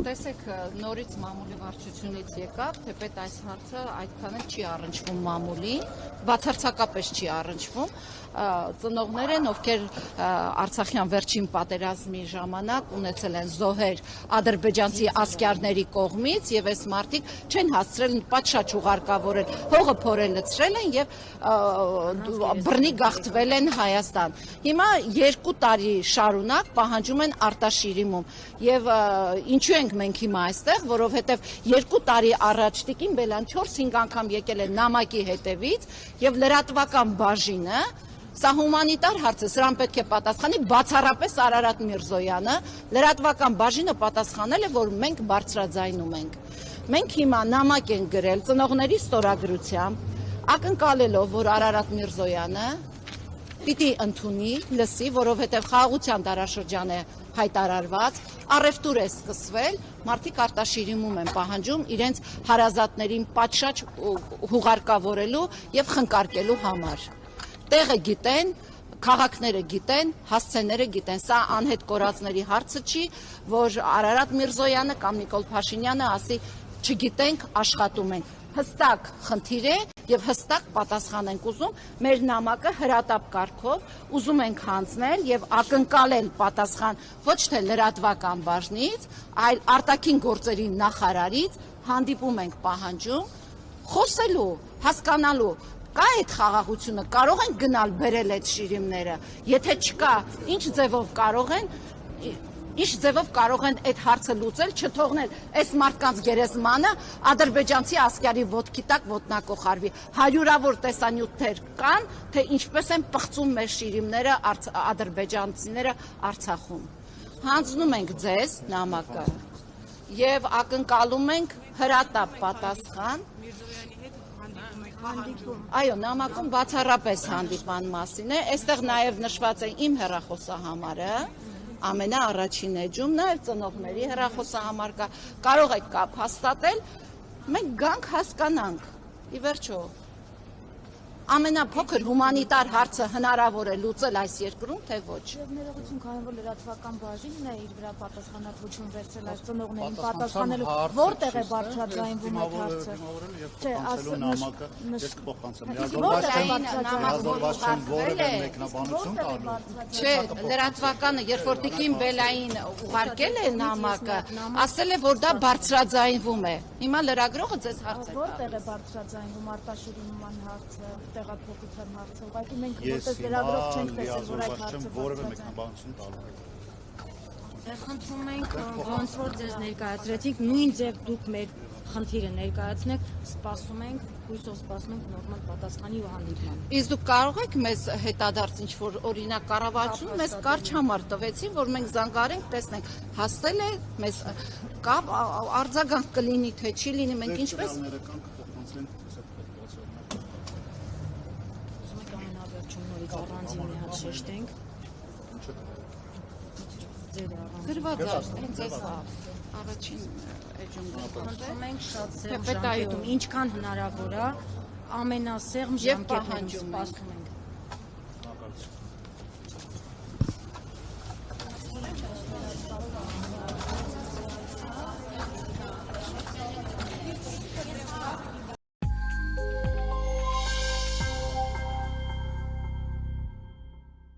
Տեսեք, նորից մամուլի վարչությունից եկավ, թեպետ այս հարցը այդքան էլ չի առնչվում մամուլի, բացարձակապես չի առնչվում։ Ծնողներ են, ովքեր Արցախյան վերջին պատերազմի ժամանակ ունեցել են զոհեր ադրբեջանցի ասկերների կողմից եւ այս մարդիկ չեն հասցրել պատշաճ ուղարկավորել, հողը փորել լցրել են եւ բռնի գաղթվել են Հայաստան։ Հիմա 2 տարի շարունակ պահանջում են արտաշիրիմում եւ ինչու ենք մենք հիմա այստեղ, որովհետեւ 2 տարի առաջ Տիկին Բելյան 4-5 անգամ եկել է նամակի հետևից եւ լրատվական բաժինը, սա հումանիտար հարց է, սրան պետք է պատասխանի բացառապես Արարատ Միրզոյանը, լրատվական բաժինը պատասխանել է, որ մենք բարձրաձայնում ենք։ Մենք հիմա նամակ ենք գրել ծնողների ստորագրությամբ, ակնկալելով, որ Արարատ Միրզոյանը պիտի ընդունի, լսի, որովհետև խաղաղության դարաշրջան է հայտարարված, առևտուր է սկսվել, մարդիկ արտաշիրիմում են պահանջում իրենց հարազատներին պատշաճ հուղարկավորելու եւ խնկարկելու համար։ Տեղը գիտեն, քաղաքները գիտեն, հասցեները գիտեն, սա անհետ կորածների հարցը չի, որ Արարատ Միրզոյանը կամ Նիկոլ Փաշինյանը ասի չգիտենք, աշխատում ենք։ Հստակ խնդիր է եւ հստակ պատասխան ենք ուզում, մեր նամակը հրատապ կարգով ուզում ենք հանձնել եւ ակնկալել պատասխան ոչ թե լրատվական բաժնից, այլ արտաքին գործերի նախարարից հանդիպում ենք պահանջում խոսելու, հասկանալու կա այդ խաղաղությունը, կարող են գնալ բերել այդ շիրիմները, եթե չկա, ինչ ձևով կարող են այդ հարցը լուծել, չթողնել այս մարդկանց գերեզմանը ադրբեջանցի ասկերի ոտքի տակ ոտնակոխարվի։ Հարյուրավոր տեսանյութեր կան, թե ինչպես են պղծում մեր շիրիմները ադրբեջանցիները Արցախում։ Հանձնում ենք ձեզ նամակը եւ ակնկալում ենք հրատապ պատասխան։ Այո, նամակում բացառապես հանդիպման մասին է, այստեղ նաև նշված է իմ հեռախոսահամարը, ամենաառաջին էջում, նաև ծնողների հեռախոսահամար կա, կարող եք կապ հաստատել, մենք գանք հասկանանք, ի վերջո, ամենափոքր հումանիտար հարցը հնարավոր է լուծել այս երկրում, թե ոչ։ Եվ ներողություն, քանի որ լրատվական բաժինն է իր վրա պատասխանատվություն վերցրել այս ծնողներին պատասխանելու, որտեղ է բարձրաձայնվում այդ հարցը։ Չէ, Չէ, լրատվականը, երբ որ Տիկին Բելային ուղարկել է նամակը, ասել է, որ դա բարձրաձայնվում է։ Հիմա լրագրողը ձեզ հարց է տալիս։ Որտեղ է բարձրաձայնվում արտաշիրիմման հարցը, տեղափոխության հարցը, ուղղակի մենք որպես լրագրող չենք տեսել, որ այդ հարցը որևէ մեկնաբանություն տալու եք։ Խնդրում ենք, ոնց որ ձեզ ներկայացրեցինք, նույն ձև դուք մեր խնդիրը ներկայացնեք, սպասում ենք, հույսով սպասում ենք նորմալ պատասխանի ու հանդիպման։ Իսկ դուք կարող եք մեզ հետադարձ ինչ-որ օրինակ կառավարություն մեզ կարճ համար տվեցին, որ մենք զանգարենք, տեսնենք, հասել է մեզ կապ արձագանք կլինի, թե չի լինի, մենք ինչպես առանձին մի հատ շեշտենք։ Գրված է, հենց այս առաջին էջում գրված է։ Մենք շատ սեղմ ժամկետում, ինչքան հնարավոր է, ամենասեղմ ժամկետում սպասում ենք։